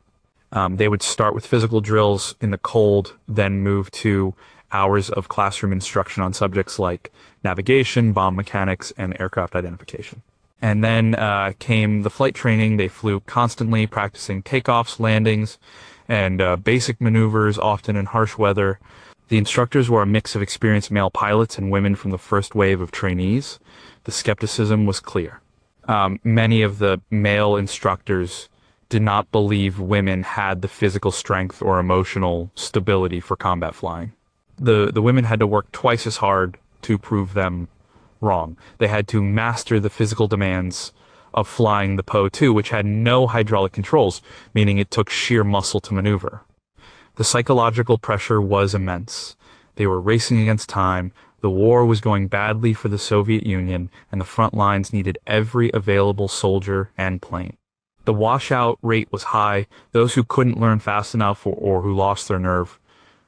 They would start with physical drills in the cold, then move to hours of classroom instruction on subjects like navigation, bomb mechanics, and aircraft identification. And then came the flight training. They flew constantly, practicing takeoffs, landings, and basic maneuvers, often in harsh weather. The instructors were a mix of experienced male pilots and women from the first wave of trainees. The skepticism was clear. Many of the male instructors did not believe women had the physical strength or emotional stability for combat flying. The women had to work twice as hard to prove them wrong. They had to master the physical demands of flying the Po-2, which had no hydraulic controls, meaning it took sheer muscle to maneuver. The psychological pressure was immense. They were racing against time. The war was going badly for the Soviet Union, and the front lines needed every available soldier and plane. The washout rate was high. Those who couldn't learn fast enough or who lost their nerve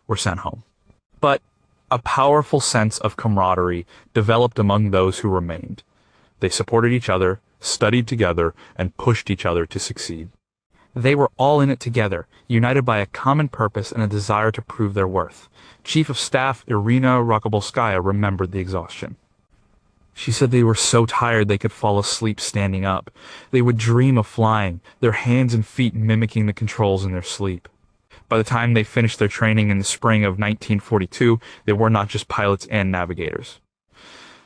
were sent home. But a powerful sense of camaraderie developed among those who remained. They supported each other, studied together, and pushed each other to succeed. They were all in it together, united by a common purpose and a desire to prove their worth. Chief of Staff Irina Rakobolskaya remembered the exhaustion. She said they were so tired they could fall asleep standing up. They would dream of flying, their hands and feet mimicking the controls in their sleep. By the time they finished their training in the spring of 1942, they were not just pilots and navigators.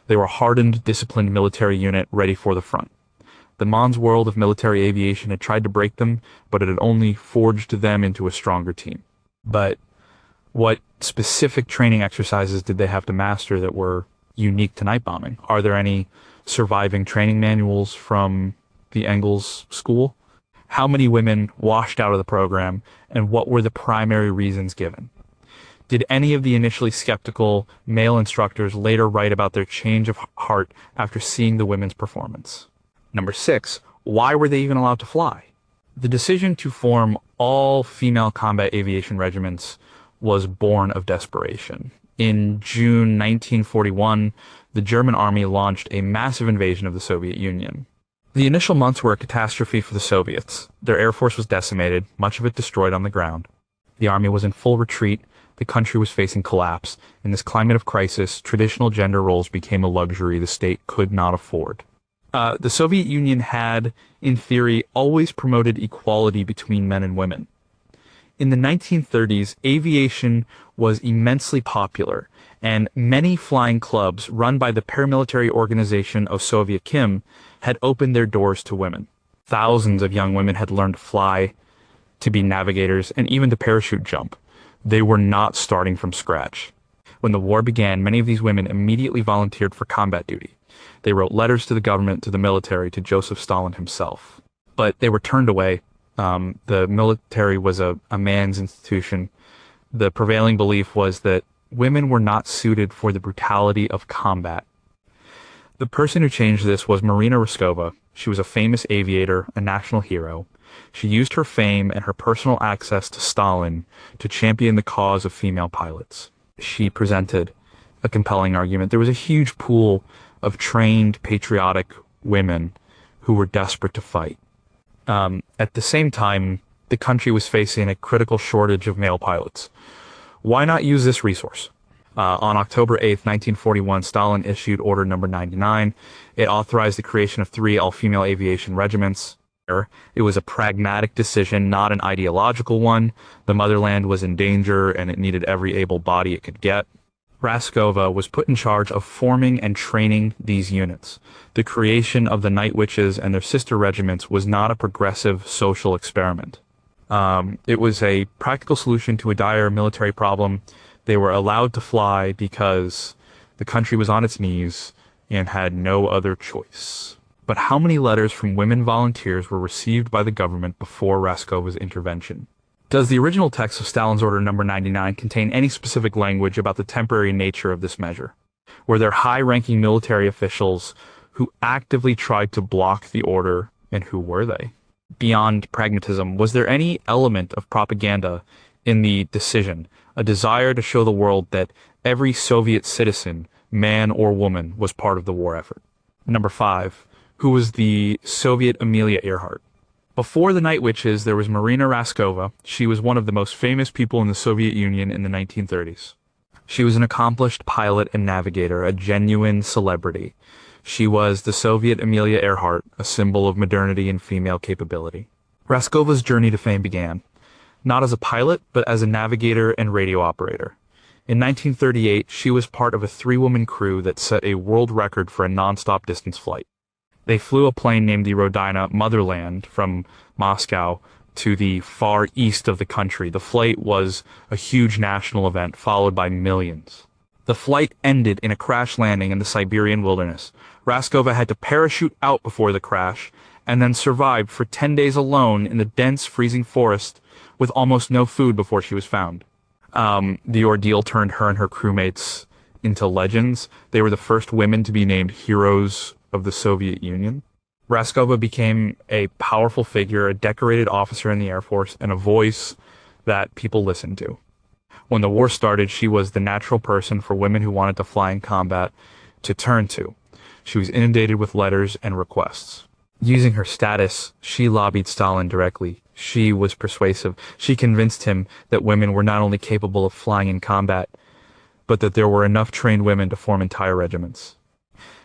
They were a hardened, disciplined military unit ready for the front. The Mons world of military aviation had tried to break them, but it had only forged them into a stronger team. But what specific training exercises did they have to master that were unique to night bombing? Are there any surviving training manuals from the Engels school? How many women washed out of the program, and what were the primary reasons given? Did any of the initially skeptical male instructors later write about their change of heart after seeing the women's performance? Number 6, why were they even allowed to fly? The decision to form all female combat aviation regiments was born of desperation. In June 1941, the German army launched a massive invasion of the Soviet Union. The initial months were a catastrophe for the Soviets. Their air force was decimated, much of it destroyed on the ground. The army was in full retreat. The country was facing collapse. In this climate of crisis, traditional gender roles became a luxury the state could not afford. The Soviet Union had, in theory, always promoted equality between men and women. In the 1930s, aviation was immensely popular, and many flying clubs run by the paramilitary organization of Soviet Kim had opened their doors to women. Thousands of young women had learned to fly, to be navigators, and even to parachute jump. They were not starting from scratch. When the war began, many of these women immediately volunteered for combat duty. They wrote letters to the government, to the military, to Joseph Stalin himself. But they were turned away. The military was a man's institution. The prevailing belief was that women were not suited for the brutality of combat. The person who changed this was Marina Raskova. She was a famous aviator, a national hero. She used her fame and her personal access to Stalin to champion the cause of female pilots. She presented a compelling argument. There was a huge pool of trained, patriotic women who were desperate to fight. At the same time, the country was facing a critical shortage of male pilots. Why not use this resource? On October 8th, 1941, Stalin issued Order Number 99. It authorized the creation of 3 all-female aviation regiments. It was a pragmatic decision, not an ideological one. The motherland was in danger, and it needed every able body it could get. Raskova was put in charge of forming and training these units. The creation of the Night Witches and their sister regiments was not a progressive social experiment. It was a practical solution to a dire military problem. They were allowed to fly because the country was on its knees and had no other choice. But how many letters from women volunteers were received by the government before Raskova's intervention? Does the original text of Stalin's Order Number 99 contain any specific language about the temporary nature of this measure? Were there high-ranking military officials who actively tried to block the order, and who were they? Beyond pragmatism, was there any element of propaganda in the decision, a desire to show the world that every Soviet citizen, man or woman, was part of the war effort? Number 5. Who was the Soviet Amelia Earhart? Before the Night Witches, there was Marina Raskova. She was one of the most famous people in the Soviet Union in the 1930s. She was an accomplished pilot and navigator, a genuine celebrity. She was the Soviet Amelia Earhart, a symbol of modernity and female capability. Raskova's journey to fame began, not as a pilot, but as a navigator and radio operator. In 1938, she was part of a 3-woman crew that set a world record for a non-stop distance flight. They flew a plane named the Rodina Motherland from Moscow to the far east of the country. The flight was a huge national event, followed by millions. The flight ended in a crash landing in the Siberian wilderness. Raskova had to parachute out before the crash, and then survived for 10 days alone in the dense, freezing forest with almost no food before she was found. The ordeal turned her and her crewmates into legends. They were the first women to be named heroes of the Soviet Union. Raskova became a powerful figure, a decorated officer in the Air Force, and a voice that people listened to. When the war started, she was the natural person for women who wanted to fly in combat to turn to. She was inundated with letters and requests. Using her status, she lobbied Stalin directly. She was persuasive. She convinced him that women were not only capable of flying in combat, but that there were enough trained women to form entire regiments.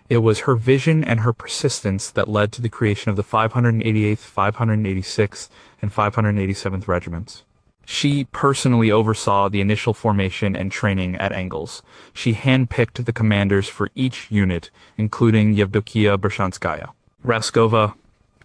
It was her vision and her persistence that led to the creation of the 588th, 586th, and 587th Regiments. She personally oversaw the initial formation and training at Engels. She handpicked the commanders for each unit, including Yevdokia Bershanskaya. Raskova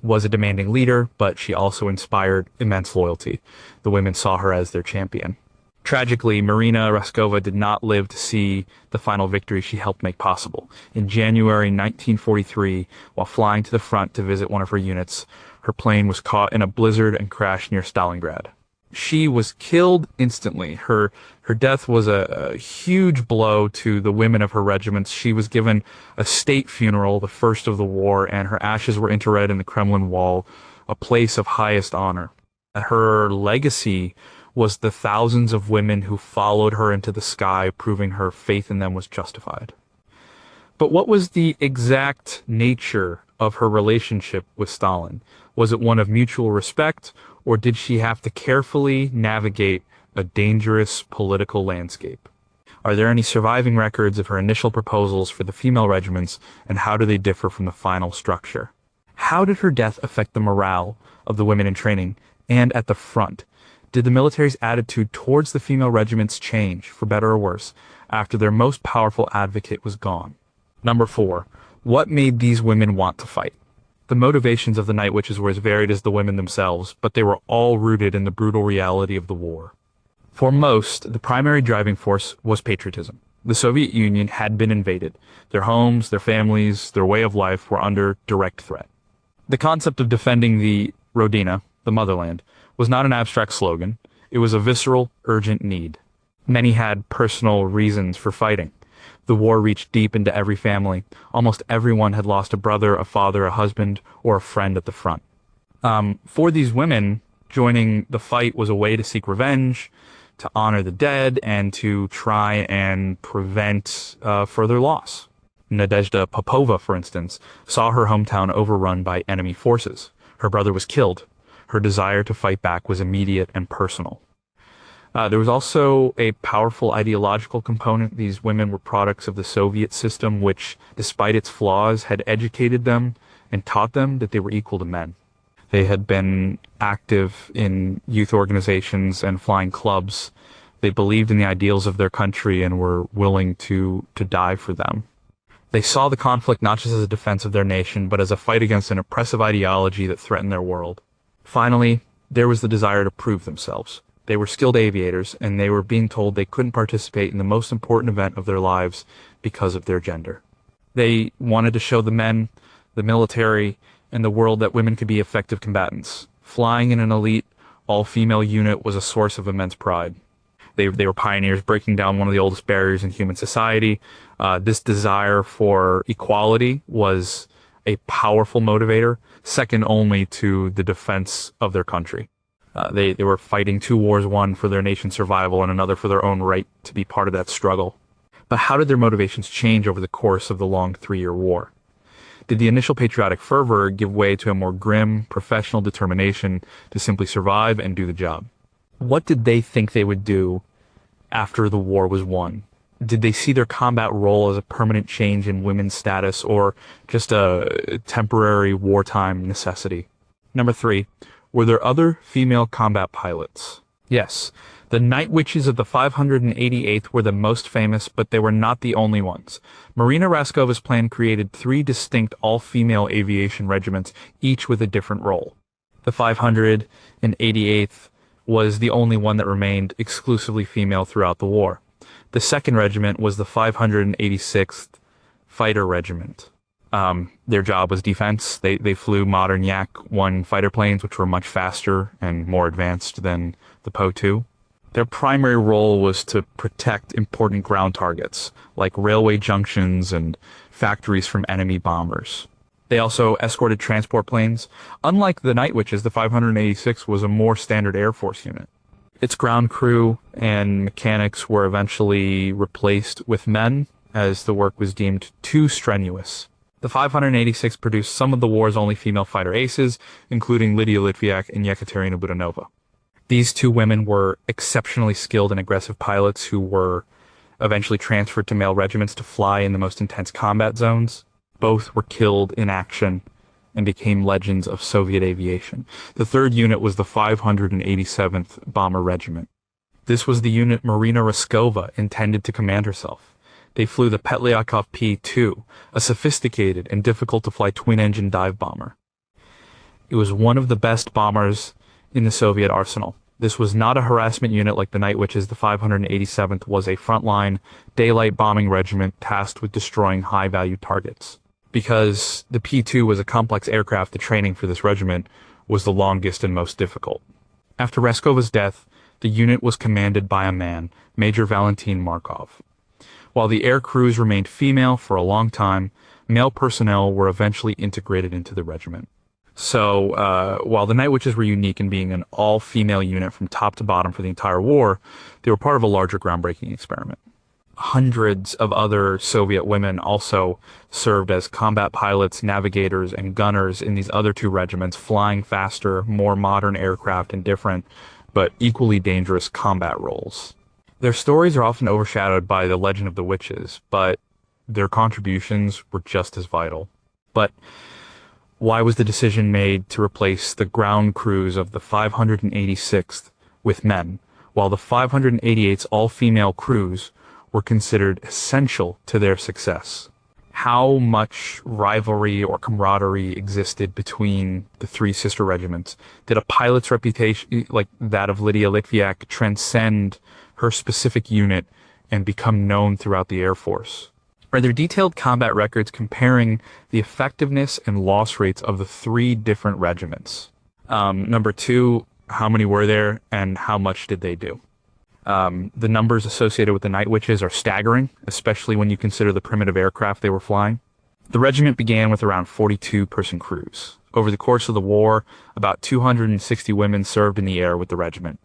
was a demanding leader, but she also inspired immense loyalty. The women saw her as their champion. Tragically, Marina Raskova did not live to see the final victory she helped make possible. In January 1943, while flying to the front to visit one of her units, her plane was caught in a blizzard and crashed near Stalingrad. She was killed instantly. Her death was a huge blow to the women of her regiments. She was given a state funeral, the first of the war, and her ashes were interred in the Kremlin wall, a place of highest honor. Her legacy was the thousands of women who followed her into the sky, proving her faith in them was justified. But what was the exact nature of her relationship with Stalin? Was it one of mutual respect, or did she have to carefully navigate a dangerous political landscape? Are there any surviving records of her initial proposals for the female regiments, and how do they differ from the final structure? How did her death affect the morale of the women in training and at the front? Did the military's attitude towards the female regiments change, for better or worse, after their most powerful advocate was gone? Number 4. What made these women want to fight? The motivations of the Night Witches were as varied as the women themselves, but they were all rooted in the brutal reality of the war. For most, the primary driving force was patriotism. The Soviet Union had been invaded. Their homes, their families, their way of life were under direct threat. The concept of defending the Rodina, the motherland, was not an abstract slogan. It was a visceral, urgent need. Many had personal reasons for fighting. The war reached deep into every family. Almost everyone had lost a brother, a father, a husband, or a friend at the front. For these women, joining the fight was a way to seek revenge, to honor the dead, and to try and prevent further loss. Nadezhda Popova, for instance, saw her hometown overrun by enemy forces. Her brother was killed. Her desire to fight back was immediate and personal. There was also a powerful ideological component. These women were products of the Soviet system, which, despite its flaws, had educated them and taught them that they were equal to men. They had been active in youth organizations and flying clubs. They believed in the ideals of their country and were willing to die for them. They saw the conflict not just as a defense of their nation, but as a fight against an oppressive ideology that threatened their world. Finally, there was the desire to prove themselves. They were skilled aviators, and they were being told they couldn't participate in the most important event of their lives because of their gender. They wanted to show the men, the military, and the world that women could be effective combatants. Flying in an elite, all-female unit was a source of immense pride. They were pioneers breaking down one of the oldest barriers in human society. This desire for equality was a powerful motivator, second only to the defense of their country. They were fighting 2 wars, one for their nation's survival and another for their own right to be part of that struggle. But how did their motivations change over the course of the long 3-year war? Did the initial patriotic fervor give way to a more grim, professional determination to simply survive and do the job? What did they think they would do after the war was won? Did they see their combat role as a permanent change in women's status or just a temporary wartime necessity? Number 3, were there other female combat pilots? Yes. The Night Witches of the 588th were the most famous, but they were not the only ones. Marina Raskova's plan created 3 distinct all-female aviation regiments, each with a different role. The 588th was the only one that remained exclusively female throughout the war. The 2nd regiment was the 586th Fighter Regiment. Their job was defense. They flew modern Yak-1 fighter planes, which were much faster and more advanced than the Po-2. Their primary role was to protect important ground targets, like railway junctions and factories from enemy bombers. They also escorted transport planes. Unlike the Night Witches, the 586 was a more standard Air Force unit. Its ground crew and mechanics were eventually replaced with men, as the work was deemed too strenuous. The 586 produced some of the war's only female fighter aces, including Lydia Litviak and Yekaterina Budanova. These 2 women were exceptionally skilled and aggressive pilots who were eventually transferred to male regiments to fly in the most intense combat zones. Both were killed in action and became legends of Soviet aviation. The third unit was the 587th Bomber Regiment. This was the unit Marina Raskova intended to command herself. They flew the Petlyakov P-2, a sophisticated and difficult-to-fly twin-engine dive bomber. It was one of the best bombers in the Soviet arsenal. This was not a harassment unit like the Night Witches. The 587th was a frontline, daylight bombing regiment tasked with destroying high-value targets. Because the P-2 was a complex aircraft, the training for this regiment was the longest and most difficult. After Raskova's death, the unit was commanded by a man, Major Valentin Markov. While the air crews remained female for a long time, male personnel were eventually integrated into the regiment. So, while the Night Witches were unique in being an all-female unit from top to bottom for the entire war, they were part of a larger groundbreaking experiment. Hundreds of other Soviet women also served as combat pilots, navigators, and gunners in these other two regiments, flying faster, more modern aircraft in different, but equally dangerous combat roles. Their stories are often overshadowed by the legend of the witches, but their contributions were just as vital. But why was the decision made to replace the ground crews of the 586th with men, while the 588's all-female crews were considered essential to their success? How much rivalry or camaraderie existed between the three sister regiments? Did a pilot's reputation, like that of Lydia Litviak, transcend her specific unit and become known throughout the Air Force? Are there detailed combat records comparing the effectiveness and loss rates of the three different regiments? Number two, how many were there and how much did they do? The numbers associated with the Night Witches are staggering, especially when you consider the primitive aircraft they were flying. The regiment began with around 42-person crews. Over the course of the war, about 260 women served in the air with the regiment.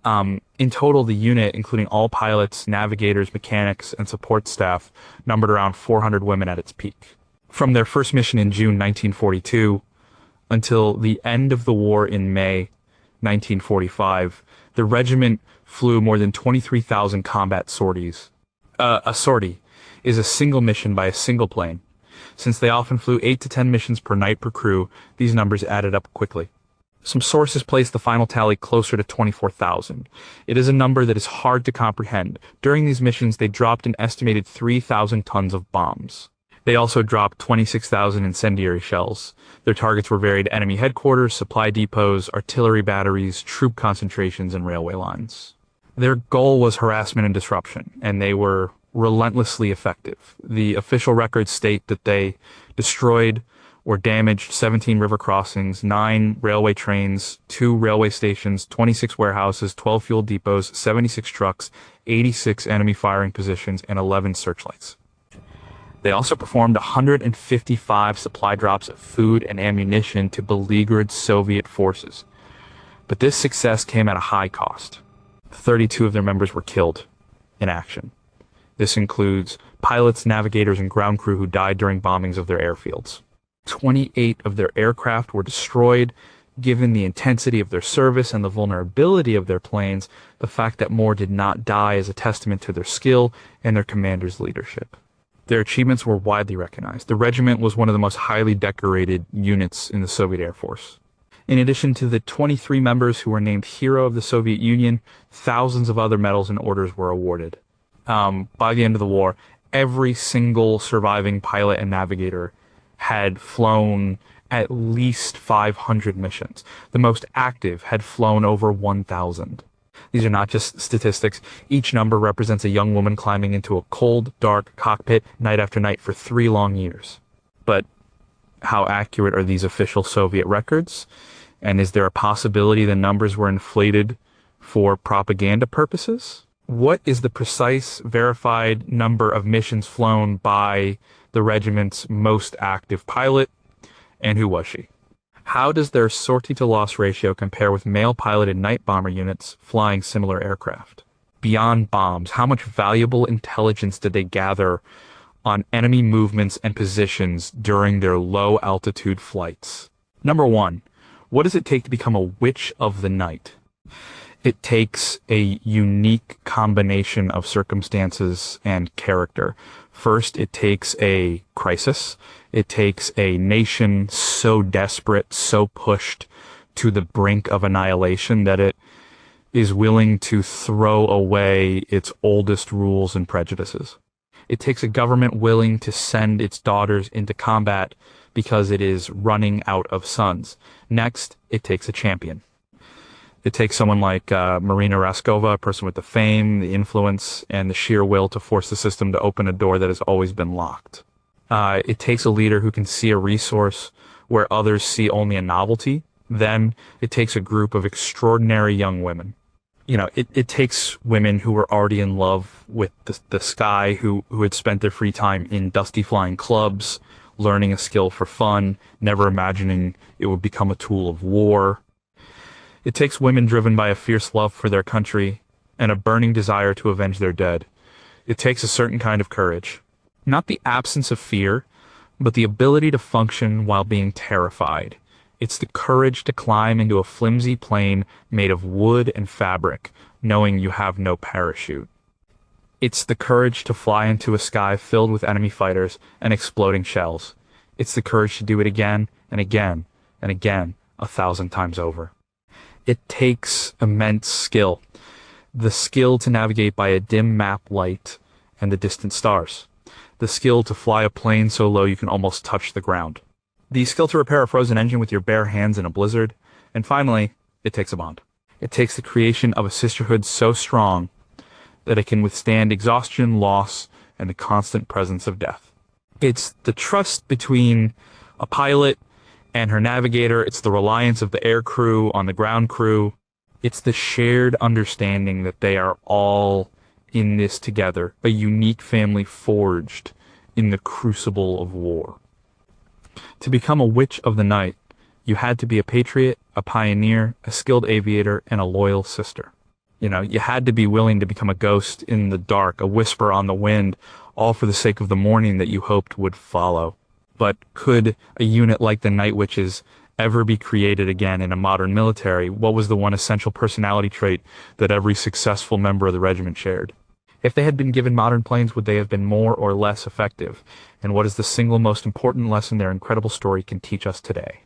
In total, the unit, including all pilots, navigators, mechanics, and support staff, numbered around 400 women at its peak. From their first mission in June 1942 until the end of the war in May 1945, the regiment flew more than 23,000 combat sorties. A sortie is a single mission by a single plane. Since they often flew 8 to 10 missions per night per crew, these numbers added up quickly. Some sources place the final tally closer to 24,000. It is a number that is hard to comprehend. During these missions, they dropped an estimated 3,000 tons of bombs. They also dropped 26,000 incendiary shells. Their targets were varied enemy headquarters, supply depots, artillery batteries, troop concentrations, and railway lines. Their goal was harassment and disruption, and they were relentlessly effective. The official records state that they destroyed or damaged 17 river crossings, 9 railway trains, 2 railway stations, 26 warehouses, 12 fuel depots, 76 trucks, 86 enemy firing positions, and 11 searchlights. They also performed 155 supply drops of food and ammunition to beleaguered Soviet forces. But this success came at a high cost. 32 of their members were killed in action. This includes pilots, navigators, and ground crew who died during bombings of their airfields. 28 of their aircraft were destroyed. Given the intensity of their service and the vulnerability of their planes, the fact that more did not die is a testament to their skill and their commander's leadership. Their achievements were widely recognized. The regiment was one of the most highly decorated units in the Soviet Air Force. In addition to the 23 members who were named Hero of the Soviet Union, thousands of other medals and orders were awarded. By the end of the war, every single surviving pilot and navigator had flown at least 500 missions. The most active had flown over 1,000. These are not just statistics. Each number represents a young woman climbing into a cold, dark cockpit night after night for 3 long years. But how accurate are these official Soviet records? And is there a possibility the numbers were inflated for propaganda purposes? What is the precise, verified number of missions flown by the regiment's most active pilot, and who was she? How does their sortie-to-loss ratio compare with male-piloted night bomber units flying similar aircraft? Beyond bombs, how much valuable intelligence did they gather on enemy movements and positions during their low-altitude flights? Number 1, what does it take to become a witch of the night? It takes a unique combination of circumstances and character. First, it takes a crisis. It takes a nation so desperate, so pushed to the brink of annihilation that it is willing to throw away its oldest rules and prejudices. It takes a government willing to send its daughters into combat because it is running out of sons. Next, it takes a champion. It takes someone like Marina Raskova, a person with the fame, the influence, and the sheer will to force the system to open a door that has always been locked. It takes a leader who can see a resource where others see only a novelty. Then it takes a group of extraordinary young women. It takes women who were already in love with the sky, who had spent their free time in dusty flying clubs, learning a skill for fun, never imagining it would become a tool of war. It takes women driven by a fierce love for their country and a burning desire to avenge their dead. It takes a certain kind of courage. Not the absence of fear, but the ability to function while being terrified. It's the courage to climb into a flimsy plane made of wood and fabric, knowing you have no parachute. It's the courage to fly into a sky filled with enemy fighters and exploding shells. It's the courage to do it again and again and again, 1,000 times over. It takes immense skill. The skill to navigate by a dim map light and the distant stars. The skill to fly a plane so low you can almost touch the ground. The skill to repair a frozen engine with your bare hands in a blizzard. And finally, it takes a bond. It takes the creation of a sisterhood so strong that it can withstand exhaustion, loss, and the constant presence of death. It's the trust between a pilot and her navigator. It's the reliance of the air crew on the ground crew. It's the shared understanding that they are all in this together, a unique family forged in the crucible of war. To become a witch of the night, you had to be a patriot, a pioneer, a skilled aviator, and a loyal sister. You had to be willing to become a ghost in the dark, a whisper on the wind, all for the sake of the morning that you hoped would follow. But could a unit like the Night Witches ever be created again in a modern military? What was the one essential personality trait that every successful member of the regiment shared? If they had been given modern planes, would they have been more or less effective? And what is the single most important lesson their incredible story can teach us today?